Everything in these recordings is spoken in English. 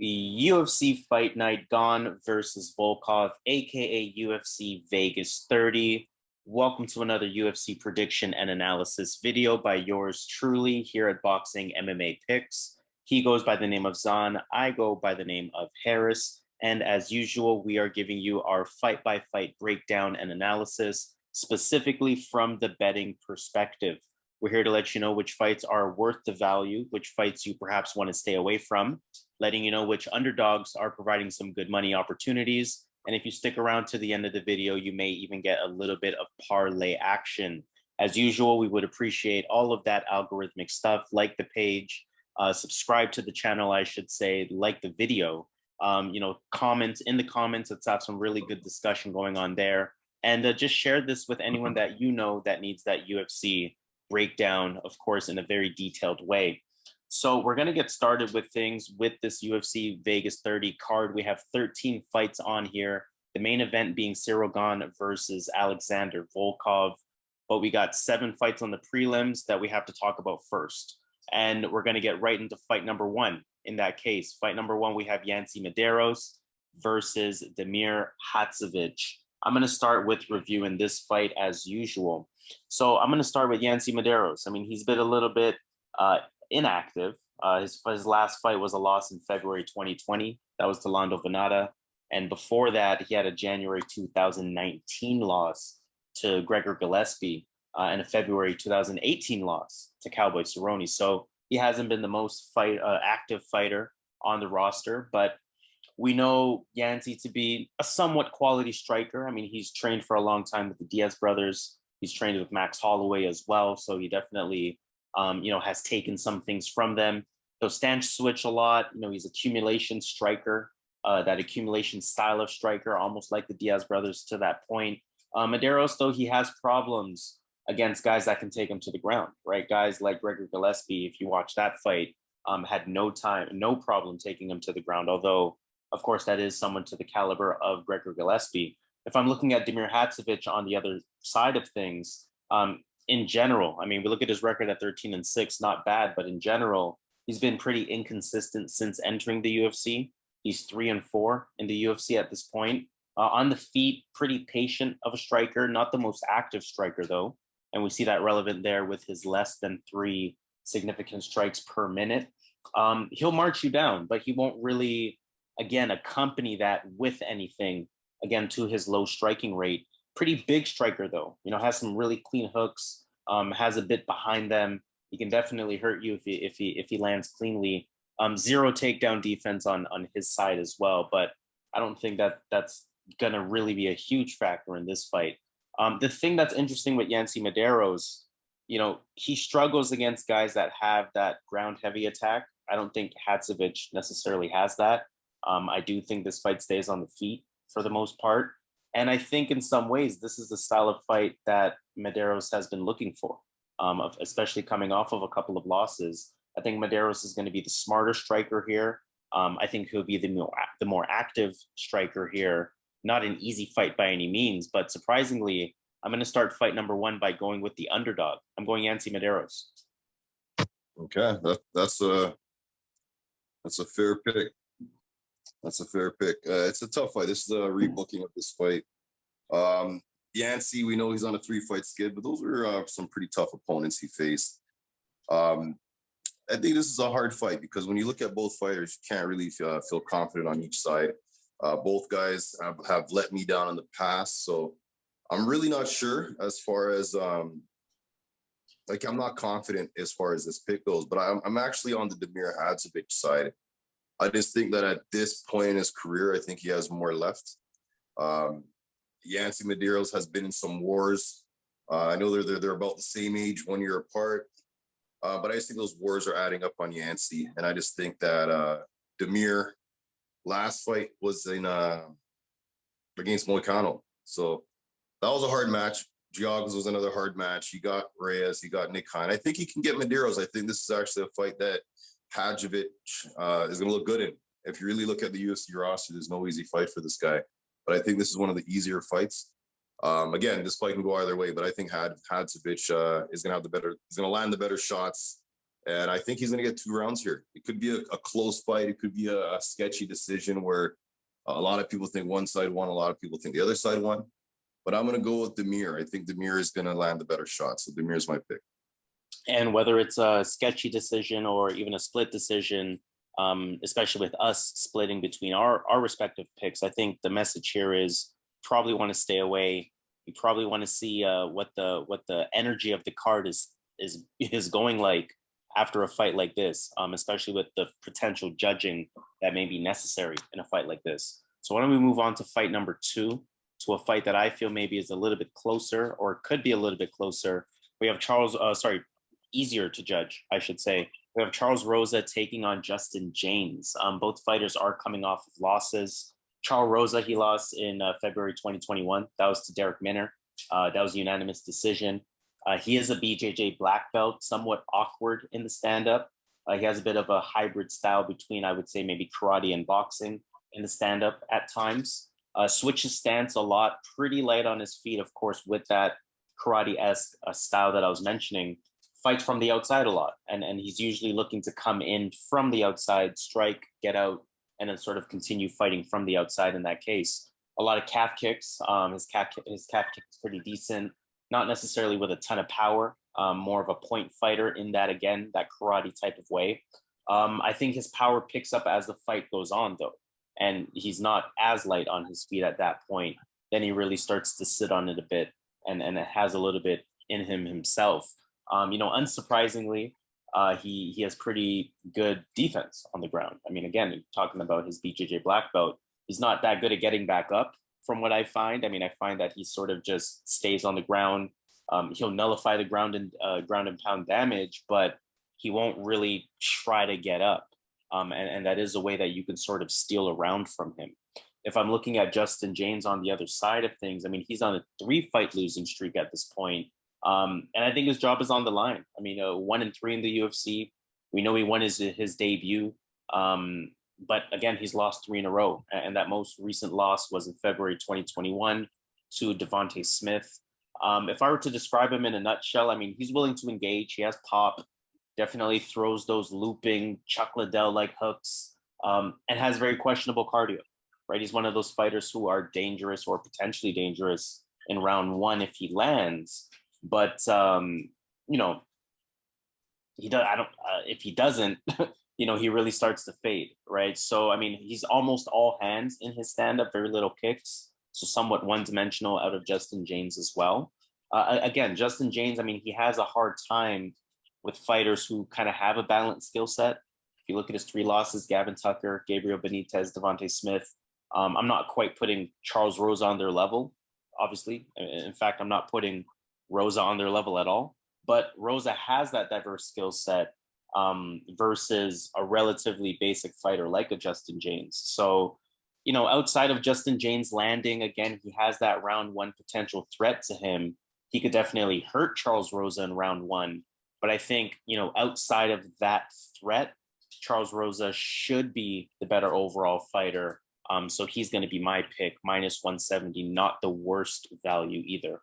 UFC Fight Night Gane versus Volkov, aka UFC Vegas 30. Welcome to another UFC prediction and analysis video by yours truly here at Boxingmmapicks. He goes by the name of Zan, I go by the name of Harris, and as usual, we are giving you our fight-by-fight breakdown and analysis, specifically from the betting perspective. We're here to let you know which fights are worth the value, which fights you perhaps want to stay away from, letting you know which underdogs are providing some good money opportunities. And if you stick around to the end of the video, you may even get a little bit of parlay action. As usual, we would appreciate all of that algorithmic stuff. Like the page, subscribe to the channel, I should say, like the video, comment in the comments. Let's have some really good discussion going on there. And just share this with anyone that you know that needs that UFC breakdown, of course, in a very detailed way. So we're going to get started with things with this UFC Vegas 30 card. We have 13 fights on here. The main event being Ciryl Gane versus Alexander Volkov. But we got 7 fights on the prelims that we have to talk about first. And we're going to get right into fight number 1. In that case, fight number 1, we have Yancy Medeiros versus Damir Hadžović. I'm going to start with reviewing this fight as usual. So I'm going to start with Yancy Medeiros. I mean, he's been a little bit inactive. His last fight was a loss in February 2020. That was to Lando Venata. And before that, he had a January 2019 loss to Gregor Gillespie and a February 2018 loss to Cowboy Cerrone. So he hasn't been the most active fighter on the roster, but we know Yancy to be a somewhat quality striker. I mean, he's trained for a long time with the Diaz brothers. He's trained with Max Holloway as well. So he definitely, has taken some things from them. He'll stance switch a lot. He's accumulation striker, that accumulation style of striker, almost like the Diaz brothers to that point. Medeiros, though, he has problems against guys that can take him to the ground, right? Guys like Gregor Gillespie, if you watch that fight, had no problem taking him to the ground. Although, of course, that is someone to the caliber of Gregor Gillespie. If I'm looking at Damir Hadžović on the other side of things, in general, I mean, we look at his record at 13-6, not bad, but in general, he's been pretty inconsistent since entering the UFC. He's 3-4 in the UFC at this point. On the feet, pretty patient of a striker, not the most active striker, though. And we see that relevant there with his less than 3 significant strikes per minute. He'll march you down, but he won't really, again, accompany that with anything, again, to his low striking rate. Pretty big striker, though, has some really clean hooks, has a bit behind them. He can definitely hurt you if he lands cleanly. 0 takedown defense on his side as well, but I don't think that's going to really be a huge factor in this fight. The thing that's interesting with Yancy Medeiros, he struggles against guys that have that ground heavy attack. I don't think Hadžović necessarily has that. I do think this fight stays on the feet for the most part. And I think in some ways, this is the style of fight that Medeiros has been looking for, especially coming off of a couple of losses. I think Medeiros is going to be the smarter striker here. I think he'll be the more active striker here. Not an easy fight by any means, but surprisingly, I'm going to start fight number 1 by going with the underdog. I'm going Yancy Medeiros. Okay, that's a fair pick. That's a fair pick. It's a tough fight. This is a rebooking of this fight. Yancy, we know he's on a 3-fight skid, but those were some pretty tough opponents he faced. I think this is a hard fight because when you look at both fighters, you can't really feel confident on each side. Both guys have let me down in the past, so I'm really not sure as far as I'm not confident as far as this pick goes. But I'm actually on the Damir Hadžović side. I just think that at this point in his career, I think he has more left. Yancy Medeiros has been in some wars. I know they're about the same age, 1 year apart. But I just think those wars are adding up on Yancy. And I just think that Damir last fight was in against Moicano. So that was a hard match. Giagos was another hard match. He got Reyes, he got Nick Hine. I think he can get Medeiros. I think this is actually a fight that Hadžović is going to look good in. If you really look at the UFC roster, there's no easy fight for this guy. But I think this is one of the easier fights. Again, this fight can go either way, but I think Hadžović is going to have he's going to land the better shots. And I think he's going to get 2 rounds here. It could be a close fight. It could be a sketchy decision where a lot of people think one side won, a lot of people think the other side won. But I'm going to go with Damir. I think Damir is going to land the better shot. So Damir is my pick. And whether it's a sketchy decision or even a split decision, especially with us splitting between our respective picks, I think the message here is probably want to stay away. You probably want to see what the energy of the card is going like after a fight like this, especially with the potential judging that may be necessary in a fight like this. So why don't we move on to fight number 2, to a fight that I feel maybe is a little bit closer, or could be a little bit closer. We have easier to judge, I should say. We have Charles Rosa taking on Justin Jaynes. Both fighters are coming off of losses. Charles Rosa, he lost in February 2021. That was to Derek Minner. That was a unanimous decision. He is a BJJ black belt, somewhat awkward in the stand-up. He has a bit of a hybrid style between, I would say, maybe karate and boxing in the stand-up at times. Switches stance a lot, pretty light on his feet, of course, with that karate-esque style that I was mentioning. Fights from the outside a lot, and he's usually looking to come in from the outside, strike, get out, and then sort of continue fighting from the outside in that case. A lot of calf kicks. His calf kick is pretty decent. Not necessarily with a ton of power, more of a point fighter in that, again, that karate type of way. I think his power picks up as the fight goes on, though, and he's not as light on his feet at that point. Then he really starts to sit on it a bit, and it has a little bit in him himself. Unsurprisingly, he has pretty good defense on the ground. I mean, again, talking about his BJJ black belt, he's not that good at getting back up, from what I find. I mean, I find that he sort of just stays on the ground. He'll nullify the ground and pound damage, but he won't really try to get up. And that is a way that you can sort of steal around from him. If I'm looking at Justin Jaynes on the other side of things, I mean, he's on a 3-fight losing streak at this point. And I think his job is on the line. I mean, 1-3 in the UFC. We know he won his debut. But again, he's lost 3 in a row. And that most recent loss was in February 2021 to Devontae Smith. If I were to describe him in a nutshell, I mean, he's willing to engage. He has pop, definitely throws those looping Chuck Liddell-like hooks, and has very questionable cardio, right? He's one of those fighters who are dangerous or potentially dangerous in round 1 if he lands. But, he does. If he doesn't, he really starts to fade, right? So, I mean, he's almost all hands in his stand-up, very little kicks. So somewhat one-dimensional out of Justin Jaynes as well. Again, Justin Jaynes, I mean, he has a hard time with fighters who kind of have a balanced skill set. If you look at his 3 losses, Gavin Tucker, Gabriel Benitez, Devontae Smith, I'm not quite putting Charles Rosa on their level, obviously. In fact, I'm not putting Rosa on their level at all. But Rosa has that diverse skill set versus a relatively basic fighter like a Justin Jaynes. So, outside of Justin Jaynes landing, again, he has that round 1 potential threat to him. He could definitely hurt Charles Rosa in round 1. But I think, outside of that threat, Charles Rosa should be the better overall fighter. So he's going to be my pick, -170, not the worst value either.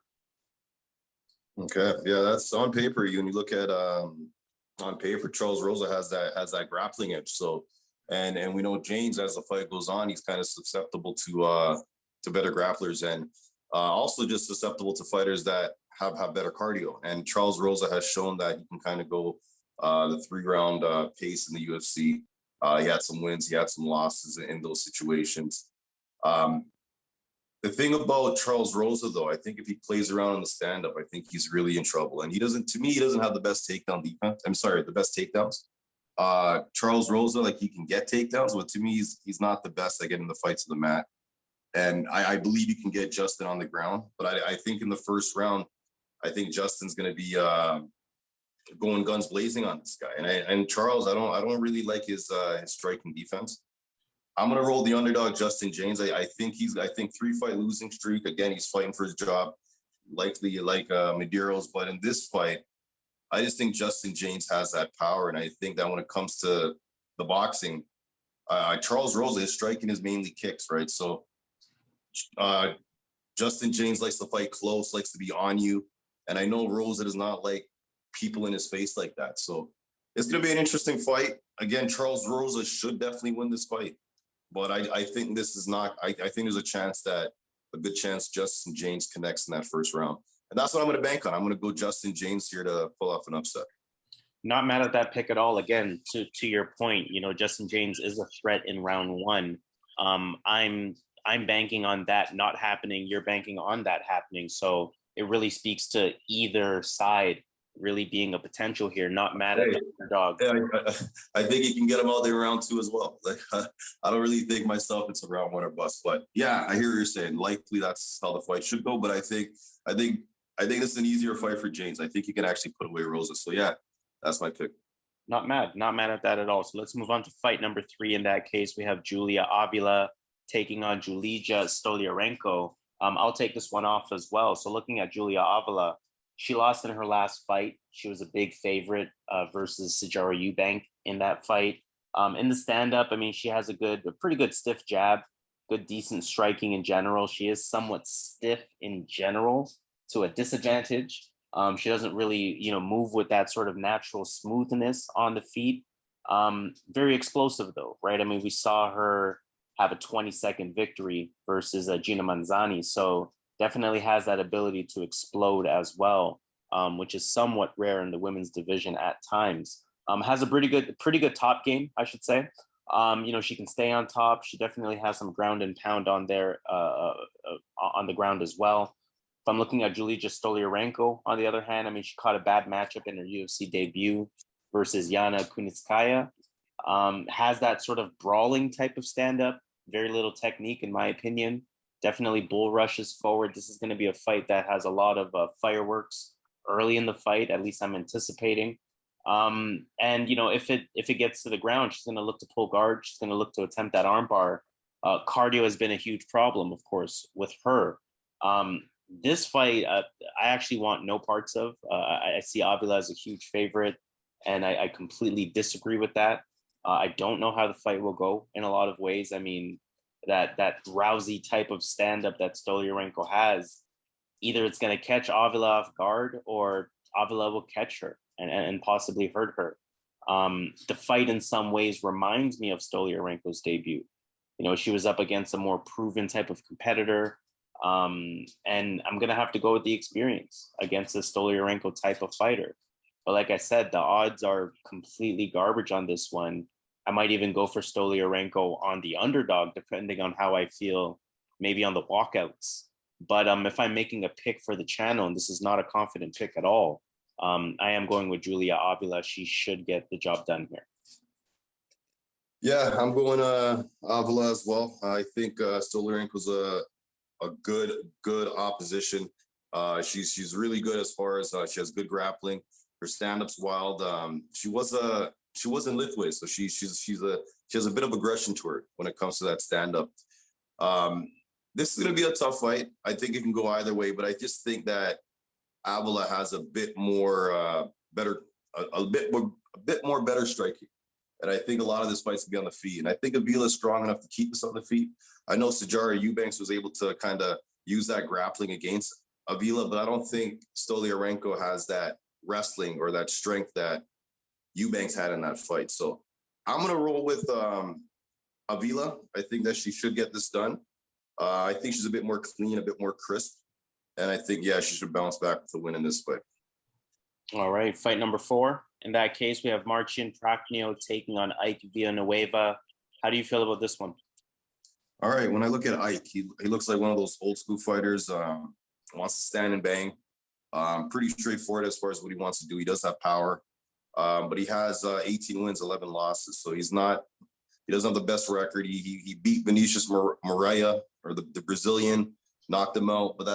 Okay. Yeah, that's on paper. When you look at on paper, Charles Rosa has that grappling edge. So and we know Jaynes, as the fight goes on, he's kind of susceptible to better grapplers, and also just susceptible to fighters that have better cardio. And Charles Rosa has shown that he can kind of go the 3-round pace in the UFC. He had some wins, he had some losses in those situations. The thing about Charles Rosa, though, I think if he plays around in the stand-up, I think he's really in trouble. And he doesn't have the best takedown defense. The best takedowns. Charles Rosa, he can get takedowns, but to me, he's not the best at getting the fight to the mat. And I believe you can get Justin on the ground. But I think in the first round, I think Justin's going to be going guns blazing on this guy. And Charles, I don't really like his striking defense. I'm going to roll the underdog, Justin Jaynes. I think 3-fight losing streak. Again, he's fighting for his job, likely like Medeiros. But in this fight, I just think Justin Jaynes has that power. And I think that when it comes to the boxing, Charles Rosa, his striking is mainly kicks, right? So Justin Jaynes likes to fight close, likes to be on you. And I know Rosa does not like people in his face like that. So It's going to be an interesting fight. Again, Charles Rosa should definitely win this fight. But I think this is not, I think there's a good chance Justin Jaynes connects in that first round. And that's what I'm going to bank on. I'm going to go Justin Jaynes here to pull off an upset. Not mad at that pick at all. Again, to your point, Justin Jaynes is a threat in round one. I'm banking on that not happening. You're banking on that happening. So it really speaks to either side really being a potential here. Not mad at the underdog. Yeah, I think he can get him out there round two as well. Like, I don't really think myself it's a round one or bust. But yeah, I hear what you're saying. Likely that's how the fight should go. But I think this is an easier fight for Jaynes. I think he can actually put away Rosa. So yeah, that's my pick. Not mad at that at all. So let's move on to fight number 3. In that case, we have Julija Avila taking on Julija Stoliarenko. I'll take this one off as well. So looking at Julija Avila, she lost in her last fight. She was a big favorite versus Sijara Eubank in that fight. In the stand-up, I mean, she has a pretty good stiff jab, good, decent striking in general. She is somewhat stiff in general to a disadvantage. She doesn't really, move with that sort of natural smoothness on the feet. Very explosive though, right? I mean, we saw her have a 20-second victory versus Gina Manzani. So definitely has that ability to explode as well, which is somewhat rare in the women's division at times. Has a pretty good top game, I should say. She can stay on top. She definitely has some ground and pound on there on the ground as well. If I'm looking at Julija Stoliarenko, on the other hand, I mean, she caught a bad matchup in her UFC debut versus Yana Kunitskaya. Has that sort of brawling type of stand-up, very little technique, in my opinion. Definitely bull rushes forward. This is going to be a fight that has a lot of fireworks early in the fight. At least I'm anticipating. And if it gets to the ground, she's going to look to pull guard. She's going to look to attempt that armbar. Cardio has been a huge problem, of course, with her. This fight, I actually want no parts of. I see Avila as a huge favorite, and I completely disagree with that. I don't know how the fight will go in a lot of ways. I mean, that Rousey type of stand-up that Stoliarenko has, either it's going to catch Avila off guard or Avila will catch her and possibly hurt her. The fight in some ways reminds me of Stoliarenko's debut. She was up against a more proven type of competitor. And I'm going to have to go with the experience against a Stoliarenko type of fighter. But like I said, the odds are completely garbage on this one. I might even go for Stoliarenko on the underdog, depending on how I feel, maybe on the walkouts. But if I'm making a pick for the channel, and this is not a confident pick at all, I am going with Julija Avila. She should get the job done here. Yeah, I'm going Avila as well. I think Stoliarenko's a good opposition. She's really good as far as she has good grappling. Her stand-up's wild. She was in Lithuania, so she has a bit of aggression to her when it comes to that stand-up. This is going to be a tough fight. I think it can go either way, but I just think that Avila has a bit more better striking. And I think a lot of this fight's gonna be on the feet. And I think Avila is strong enough to keep us on the feet. I know Sijara Eubanks was able to kind of use that grappling against Avila, but I don't think Stoliarenko has that wrestling or that strength that Eubanks had in that fight. So I'm gonna roll with Avila. I think that she should get this done. I think she's a bit more clean, a bit more crisp. And I think, yeah, she should bounce back with the win in this fight. All right, fight number 4. In that case, we have Marcin Prachnio taking on Ike Villanueva. How do you feel about this one? All right, when I look at Ike, he looks like one of those old school fighters, wants to stand and bang. Pretty straightforward as far as what he wants to do. He does have power, but he has 18 wins, 11 losses. So he doesn't have the best record. He beat Vinicius Moreira, or the Brazilian, knocked him out, but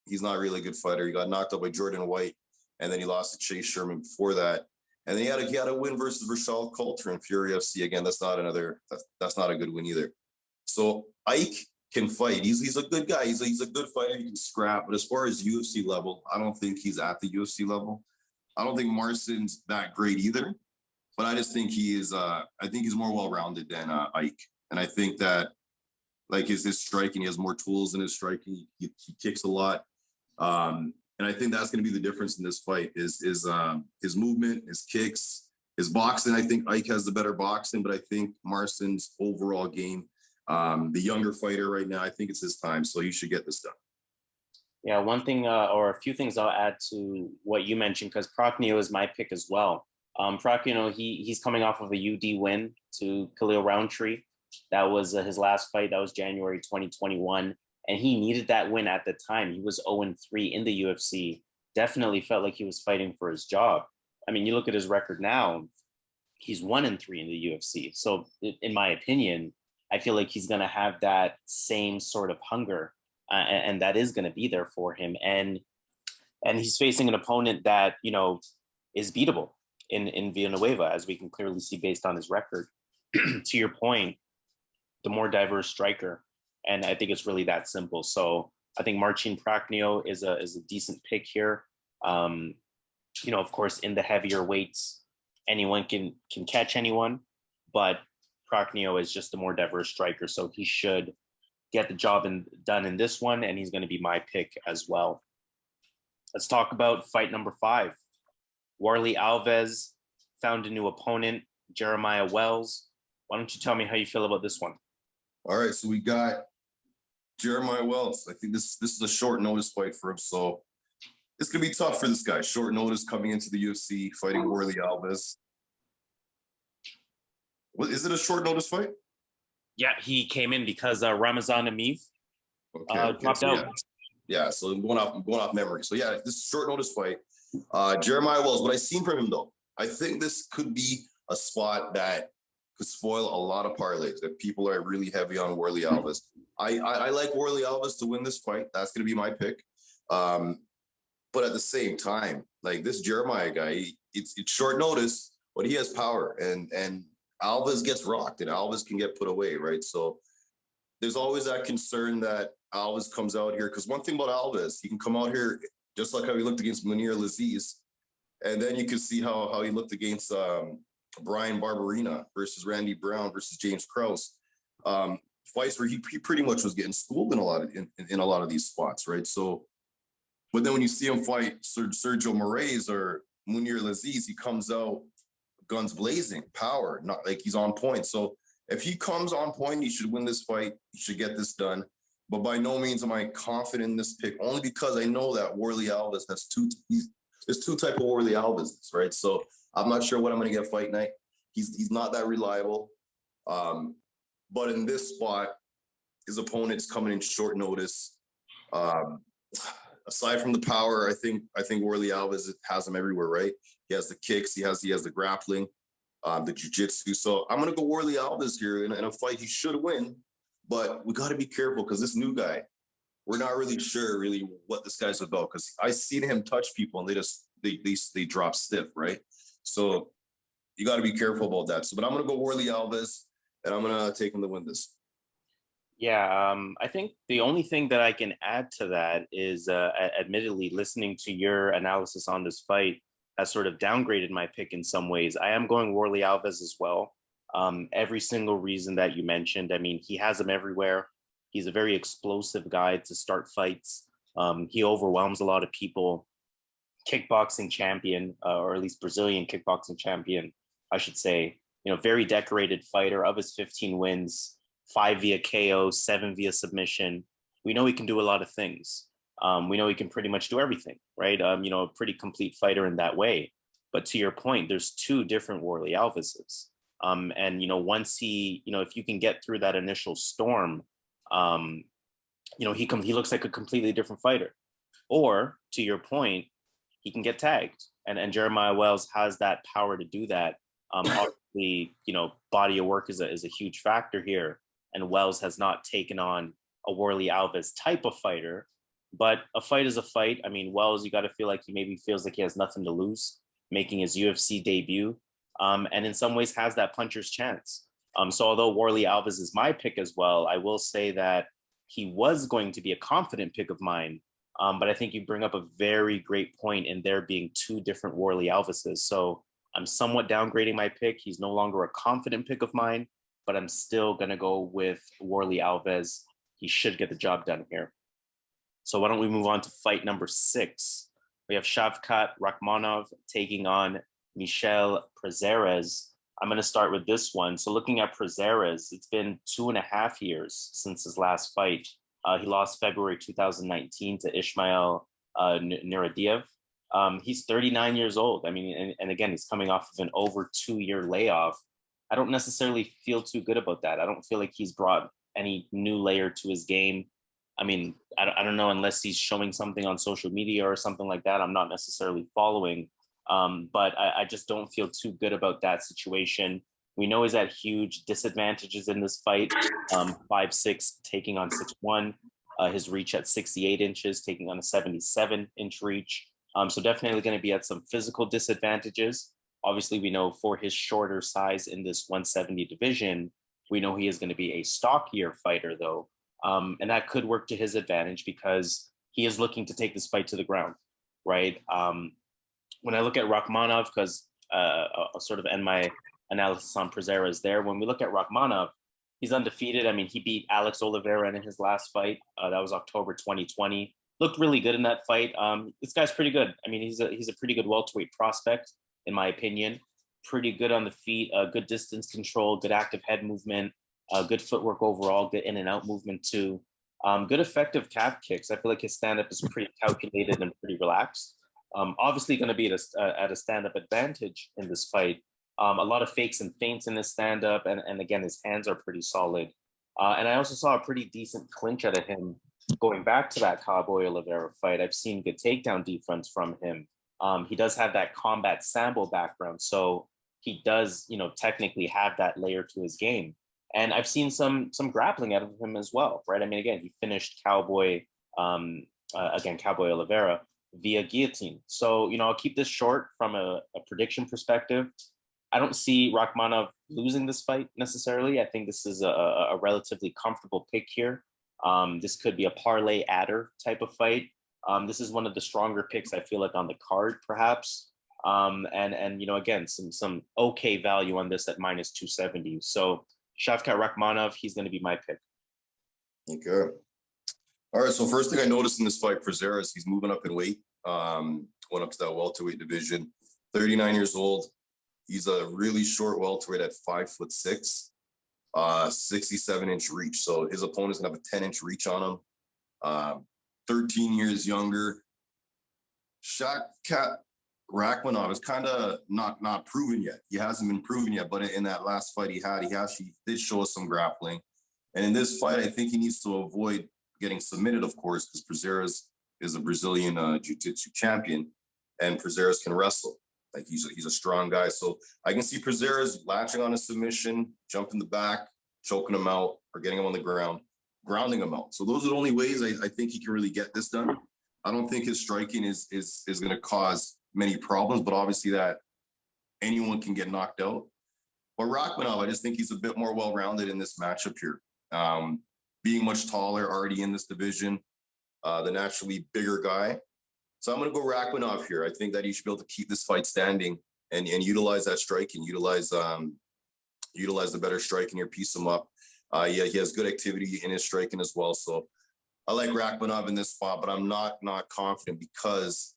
he's not really a good fighter. He got knocked out by Jordan White, and then he lost to Chase Sherman before that. And then he had a win versus Rashal Coulter in Fury FC. Again, that's not a good win either. So Ike can fight. He's a good guy. He's a good fighter. He can scrap. But as far as UFC level, I don't think he's at the UFC level. I don't think Marcin's that great either. But I just think he's more well-rounded than Ike. And I think that, like, his striking, he has more tools in his striking. He kicks a lot. And I think that's going to be the difference in this fight is his movement, his kicks, His boxing, I think Ike has the better boxing, but I think Marcin's overall game, the younger fighter right now, I think it's his time. So he should get this done. Yeah, one thing or a few things I'll add to what you mentioned, because Prachnio is my pick as well. Prachnio, he's coming off of a UD win to Khalil Roundtree. That was his last fight. That was January 2021. And he needed that win at the time. He was 0-3 in the UFC. Definitely felt like he was fighting for his job. I mean, you look at his record now, he's 1-3 in the UFC. So in my opinion, I feel like he's going to have that same sort of hunger, and that is going to be there for him. And he's facing an opponent that, you know, is beatable in Villanueva, as we can clearly see based on his record. To your point, the more diverse striker. And I think it's really that simple. So I think Marcin Prachnio is a decent pick here. You know, of course, in the heavier weights, anyone can catch anyone, but Prachnio is just a more diverse striker. So he should get the job done in this one, and he's going to be my pick as well. Let's talk about fight number 5. Warlley Alves found a new opponent, Jeremiah Wells. Why don't you tell me how you feel about this one? All right, so we got Jeremiah Wells. I think this is a short notice fight for him, so it's gonna be tough for this guy. Short notice coming into the UFC, fighting Warlley Alves. What is it? A short notice fight? Yeah, he came in because Ramazan Ameev dropped out. Yeah, so I'm going off memory. So yeah, this is a short notice fight. Jeremiah Wells. What I've seen from him though, I think this could be a spot that could spoil a lot of parlays. That people are really heavy on Warlley Alves. I like Warlley Alves to win this fight. That's going to be my pick. But at the same time, like this Jeremiah guy, it's short notice, but he has power, and Alves gets rocked, and Alves can get put away, right? So there's always that concern that Alves comes out here, because one thing about Alves, he can come out here just like how he looked against Munir Laziz, and then you can see how he looked against Brian Barberina versus Randy Brown versus James Krause. Fights where he pretty much was getting schooled in a lot of these spots, right? So, but then when you see him fight Sergio Moraes or Munir Laziz, he comes out guns blazing, power, not like he's on point. So if he comes on point, he should win this fight. He should get this done. But by no means am I confident in this pick, only because I know that Warlley Alves has there's two type of Warlley Alves, right? So I'm not sure what I'm going to get fight night. He's not that reliable. But in this spot, his opponent's coming in short notice. Aside from the power, I think Warlley Alves has him everywhere, right? He has the kicks, he has the grappling, the jiu-jitsu. So I'm gonna go Warlley Alves here in a fight he should win, but we got to be careful because this new guy, we're not really sure what this guy's about, because I seen him touch people and they drop stiff, right? So you got to be careful about that. So, but I'm gonna go Warlley Alves, and I'm gonna take him to win this. Yeah, I think the only thing that I can add to that is, admittedly, listening to your analysis on this fight has sort of downgraded my pick in some ways. I am going Warlley Alves as well. Every single reason that you mentioned. I mean, he has him everywhere. He's a very explosive guy to start fights. He overwhelms a lot of people. Kickboxing champion, or at least Brazilian kickboxing champion, I should say. You know, very decorated fighter. Of his 15 wins, 5 via KO, 7 via submission. We know he can do a lot of things. We know he can pretty much do everything, right? You know, a pretty complete fighter in that way. But to your point, there's 2 different Warlley Alveses. And, you know, once he, you know, if you can get through that initial storm, you know, he looks like a completely different fighter. Or to your point, he can get tagged. And Jeremiah Wells has that power to do that. Obviously, you know, body of work is a huge factor here. And Wells has not taken on a Warlley Alves type of fighter, but a fight is a fight. I mean, Wells, you got to feel like he maybe feels like he has nothing to lose, making his UFC debut, and in some ways has that puncher's chance. So although Warlley Alves is my pick as well, I will say that he was going to be a confident pick of mine. But I think you bring up a very great point in there being 2 different Warlley Alveses. So I'm somewhat downgrading my pick. He's no longer a confident pick of mine, but I'm still going to go with Warlley Alves. He should get the job done here. So why don't we move on to fight number 6? We have Shavkat Rakhmonov taking on Michel Prazeres. I'm going to start with this one. So looking at Prazeres, it's been 2.5 years since his last fight. He lost February 2019 to Ismail Nuradiev. He's 39 years old. I mean, and again, he's coming off of an over 2-year layoff. I don't necessarily feel too good about that. I don't feel like he's brought any new layer to his game. I mean, I don't know, unless he's showing something on social media or something like that. I'm not necessarily following. But I just don't feel too good about that situation. We know he's at huge disadvantages in this fight. 5'6", taking on 6'1". His reach at 68 inches, taking on a 77-inch reach. So definitely going to be at some physical disadvantages. Obviously, we know for his shorter size in this 170 division, we know he is going to be a stockier fighter, though. And that could work to his advantage because he is looking to take this fight to the ground, right? When I look at Rakhmonov, because I'll sort of end my analysis on Prazeres there. When we look at Rakhmonov, he's undefeated. I mean, he beat Alex Oliveira in his last fight. That was October 2020. Looked really good in that fight. This guy's pretty good. I mean, he's a pretty good welterweight prospect, in my opinion. Pretty good on the feet, good distance control, good active head movement, good footwork overall, good in and out movement too. Good effective calf kicks. I feel like his stand-up is pretty calculated and pretty relaxed. Obviously going to be at a stand-up advantage in this fight. A lot of fakes and feints in his stand-up, and again, his hands are pretty solid. And I also saw a pretty decent clinch out of him going back to that Cowboy Oliveira fight. I've seen good takedown defense from him. He does have that combat sambo background, so he does, technically have that layer to his game. And I've seen some grappling out of him as well, right? I mean, again, he finished Cowboy Oliveira via guillotine. So, I'll keep this short from a prediction perspective. I don't see Rakhmonov losing this fight necessarily. I think this is a relatively comfortable pick here. This could be a parlay adder type of fight. This is one of the stronger picks, I feel like, on the card, perhaps. And again, some okay value on this at minus 270. So Shavkat Rakhmonov, he's going to be my pick. Okay. All right. So first thing I noticed in this fight, Prazeres, he's moving up in weight. Went up to that welterweight division. 39 years old. He's a really short welterweight at 5'6", 67-inch reach. So his opponent's gonna have a 10-inch reach on him. 13 years younger. Shavkat Rakhmonov is kind of not proven yet. He hasn't been proven yet, but in that last fight he actually did show us some grappling. And in this fight, I think he needs to avoid getting submitted, of course, because Prazeres is a Brazilian jiu-jitsu champion, and Prazeres can wrestle. Like he's a strong guy. So I can see Prazeres latching on a submission, jumping the back, choking him out, or getting him on the ground, grounding him out. So those are the only ways I think he can really get this done. I don't think his striking is going to cause many problems, but obviously that anyone can get knocked out. But Rakhmonov, I just think he's a bit more well-rounded in this matchup here. Being much taller, already in this division, the naturally bigger guy. So I'm going to go Rakhmonov here. I think that he should be able to keep this fight standing and utilize that striking, utilize the better striking here, piece him up. He has good activity in his striking as well. So I like Rakhmonov in this spot, but I'm not confident because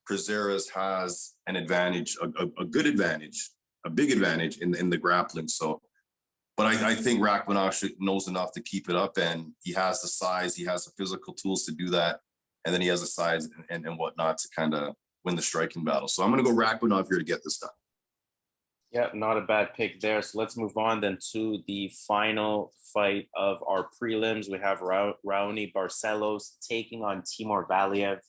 Prazeres has an advantage, a good advantage, a big advantage in the grappling. So, but I think Rakhmonov knows enough to keep it up, and he has the size, he has the physical tools to do that. And then he has the size and whatnot to kind of win the striking battle. So I'm going to go Rakhmonov here to get this done. Yeah, not a bad pick there. So let's move on then to the final fight of our prelims. We have Raoni Barcelos taking on Timur Valiev.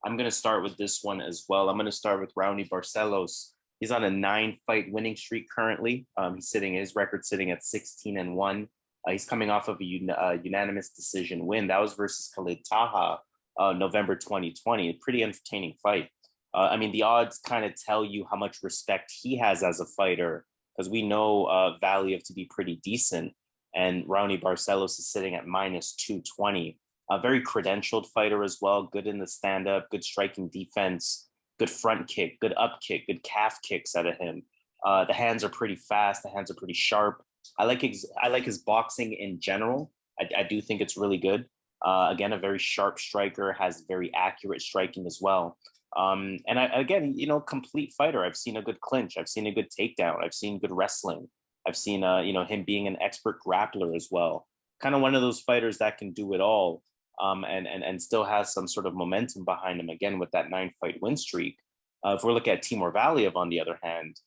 I'm going to start with this one as well. I'm going to start with Raoni Barcelos. He's on a 9-fight winning streak currently. His record sitting at 16-1. He's coming off of a unanimous decision win. That was versus Khalid Taha. November 2020, a pretty entertaining fight. The odds kind of tell you how much respect he has as a fighter, because we know Valiev to be pretty decent, and Raoni Barcelos is sitting at minus 220. A very credentialed fighter as well, good in the stand-up, good striking defense, good front kick, good up kick, good calf kicks out of him. The hands are pretty fast, the hands are pretty sharp. I like his boxing in general. I do think it's really good. Again, a very sharp striker, has very accurate striking as well. And again, you know, complete fighter. I've seen a good clinch. I've seen a good takedown. I've seen good wrestling. I've seen, you know, him being an expert grappler as well. Kind of one of those fighters that can do it all, and still has some sort of momentum behind him. Again, with that 9-fight win streak. If we're looking at Timur Valiev, on the other hand,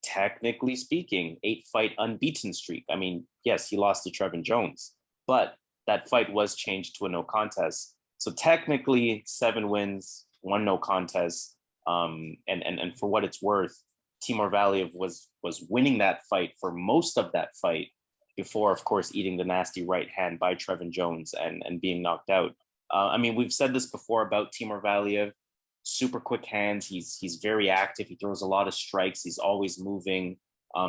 technically speaking, 8-fight unbeaten streak. I mean, yes, he lost to Trevin Jones, but that fight was changed to a no contest. So technically, 7 wins, 1 no contest. And for what it's worth, Timur Valiev was winning that fight for most of that fight before, of course, eating the nasty right hand by Trevin Jones and being knocked out. I mean, we've said this before about Timur Valiev. Super quick hands. He's very active. He throws a lot of strikes. He's always moving.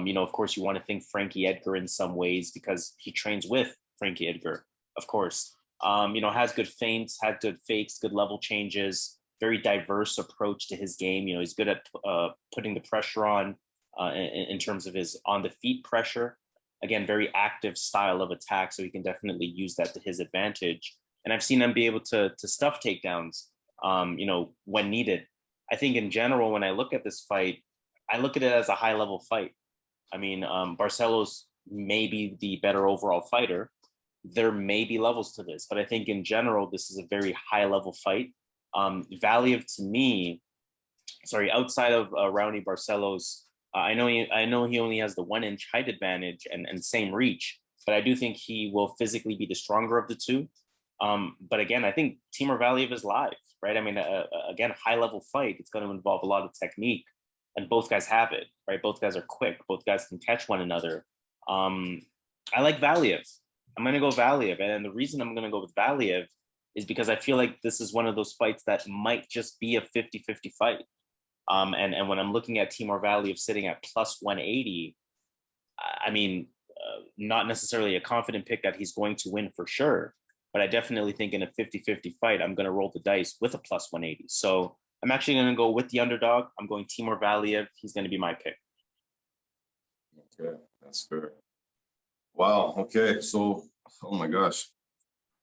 You know, of course, you want to think Frankie Edgar in some ways because he trains with Frankie Edgar, of course. You know, has good feints, had good fakes, good level changes, very diverse approach to his game. You know, he's good at putting the pressure on in terms of his on the feet pressure. Again, very active style of attack, so he can definitely use that to his advantage. And I've seen him be able to stuff takedowns, you know, when needed. I think in general, when I look at this fight, I look at it as a high level fight. I mean, Barcelos may be the better overall fighter. There may be levels to this, but I think in general, this is a very high level fight. Valiev to me, sorry, outside of Raoni Barcelos, I know he only has the 1-inch height advantage and same reach, but I do think he will physically be the stronger of the two. But again, I think Timur Valiev is live, right? I mean, again, high level fight. It's going to involve a lot of technique, and both guys have it, right? Both guys are quick. Both guys can catch one another. I like Valiev. I'm going to go Valiev, and the reason I'm going to go with Valiev is because I feel like this is one of those fights that might just be a 50-50 fight. And when I'm looking at Timur Valiev sitting at plus 180, I mean, not necessarily a confident pick that he's going to win for sure, but I definitely think in a 50-50 fight, I'm going to roll the dice with a plus 180. So I'm actually going to go with the underdog. I'm going Timur Valiev. He's going to be my pick. Okay, that's fair. Wow. Okay. So, oh my gosh,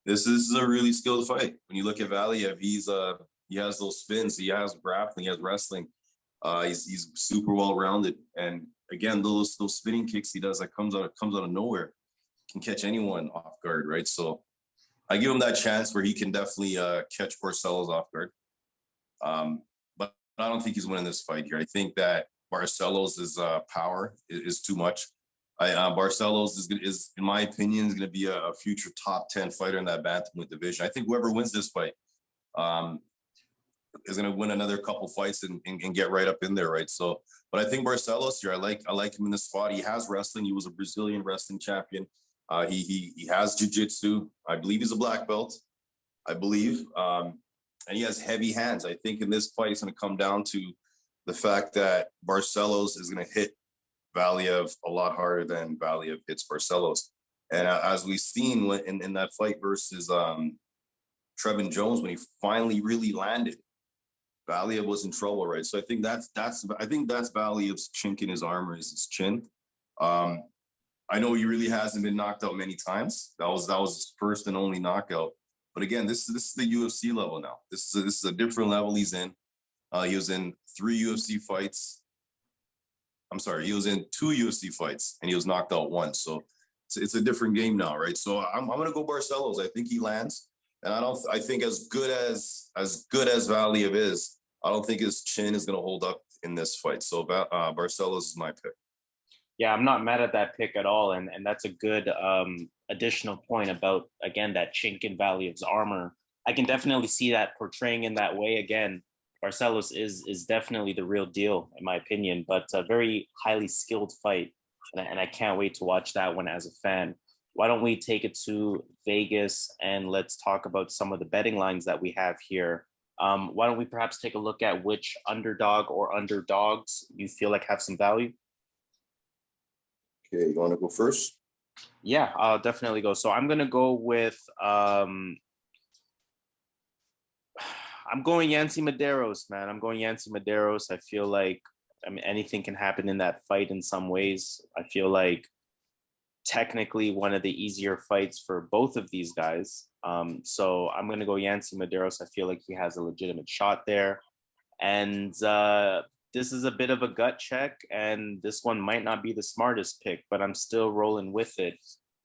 this is a really skilled fight. When you look at Valiev, he has those spins, he has grappling, he has wrestling. He's super well rounded, and again, those spinning kicks he does that comes out of nowhere can catch anyone off guard, right? So I give him that chance where he can definitely catch Barcelos off guard. But I don't think he's winning this fight here. I think that Barcelos' power is too much. Barcelos is, in my opinion, is going to be a future top 10 fighter in that bantamweight division. I think whoever wins this fight is going to win another couple fights and get right up in there, right? So, but I think Barcelos here, I like him in this spot. He has wrestling. He was a Brazilian wrestling champion. He has jiu-jitsu. I believe he's a black belt. I believe, and he has heavy hands. I think in this fight, it's going to come down to the fact that Barcelos is going to hit Valiev a lot harder than Valiev hits Barcelos. And as we've seen in that fight versus Trevin Jones, when he finally really landed, Valiev was in trouble, right? So I think that's Valiev's chink in his armor, is his chin. I know he really hasn't been knocked out many times. That was his first and only knockout. But again, this is the UFC level now. This is a different level he's in. He was in 3 UFC fights. I'm sorry, he was in 2 UFC fights and he was knocked out once. So it's a different game now, right? So I'm gonna go Barcelos. I think he lands, and I think as good as Valiev is, I don't think his chin is gonna hold up in this fight. So Barcelos is my pick. Yeah, I'm not mad at that pick at all, and that's a good additional point about, again, that chink in Valiev's armor. I can definitely see that portraying in that way. Again, Barcelos is definitely the real deal, in my opinion, but a very highly skilled fight. And I can't wait to watch that one as a fan. Why don't we take it to Vegas and let's talk about some of the betting lines that we have here. Why don't we perhaps take a look at which underdog or underdogs you feel like have some value? Okay, you want to go first? Yeah, I'll definitely go. So I'm going to go with I'm going Yancy Medeiros, man. I'm going Yancy Medeiros. I feel like, I mean, anything can happen in that fight in some ways. I feel like technically one of the easier fights for both of these guys. So I'm going to go Yancy Medeiros. I feel like he has a legitimate shot there. And this is a bit of a gut check, and this one might not be the smartest pick, but I'm still rolling with it.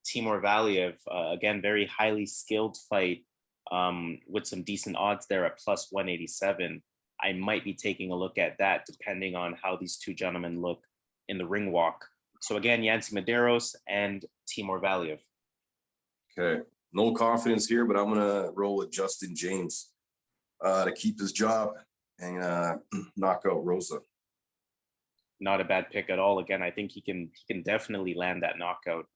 Timur Valiev, again, very highly skilled fight with some decent odds there at plus 187. I might be taking a look at that depending on how these two gentlemen look in the ring walk. So again, Yancy Medeiros and Timur Valiev. Okay. No confidence here, but I'm going to roll with Justin Jaynes to keep his job and knock out Rosa. Not a bad pick at all. Again, I think he can definitely land that knockout.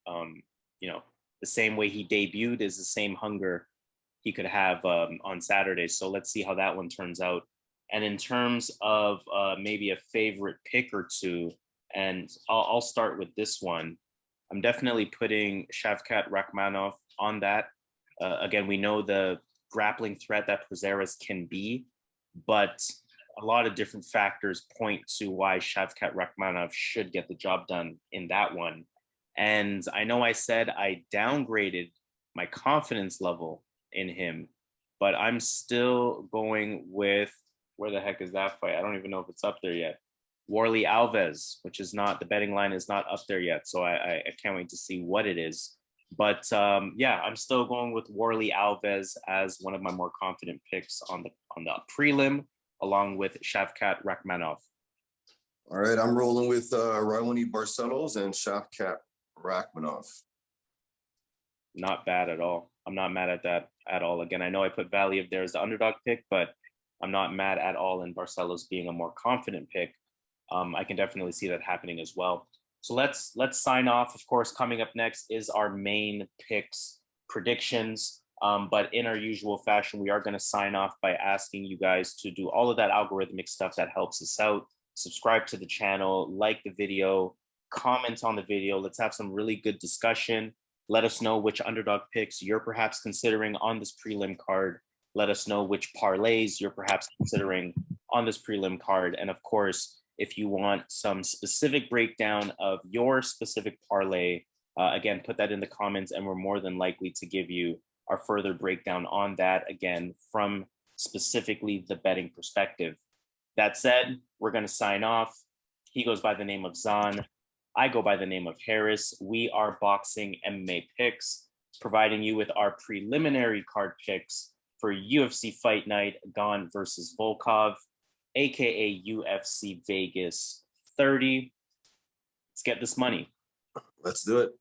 You know, the same way he debuted is the same hunger he could have on Saturday. So let's see how that one turns out. And in terms of maybe a favorite pick or two, and I'll start with this one. I'm definitely putting Shavkat Rakhmonov on that. Again, we know the grappling threat that Prazeres can be, but a lot of different factors point to why Shavkat Rakhmonov should get the job done in that one. And I know I said I downgraded my confidence level in him, but I'm still going with, where the heck is that fight? I don't even know if it's up there yet. Warlley Alves, which is not, the betting line is not up there yet. So I can't wait to see what it is. But yeah, I'm still going with Warlley Alves as one of my more confident picks on the prelim, along with Shavkat Rakhmonov. All right, I'm rolling with Raoni Barcelos and Shavkat Rakhmonov. Not bad at all. I'm not mad at that at all. Again, I know I put Valiev there as the underdog pick, but I'm not mad at all in Barcelos being a more confident pick. I can definitely see that happening as well. So let's sign off. Of course, coming up next is our main picks predictions. But in our usual fashion, we are going to sign off by asking you guys to do all of that algorithmic stuff that helps us out. Subscribe to the channel, like the video, comment on the video. Let's have some really good discussion. Let us know which underdog picks you're perhaps considering on this prelim card. Let us know which parlays you're perhaps considering on this prelim card. And of course, if you want some specific breakdown of your specific parlay, again, put that in the comments and we're more than likely to give you our further breakdown on that, again, from specifically the betting perspective. That said, we're going to sign off. He goes by the name of Zan. I go by the name of Harris. We are Boxing MMA Picks, providing you with our preliminary card picks for UFC Fight Night, Gane versus Volkov, aka UFC Vegas 30. Let's get this money. Let's do it.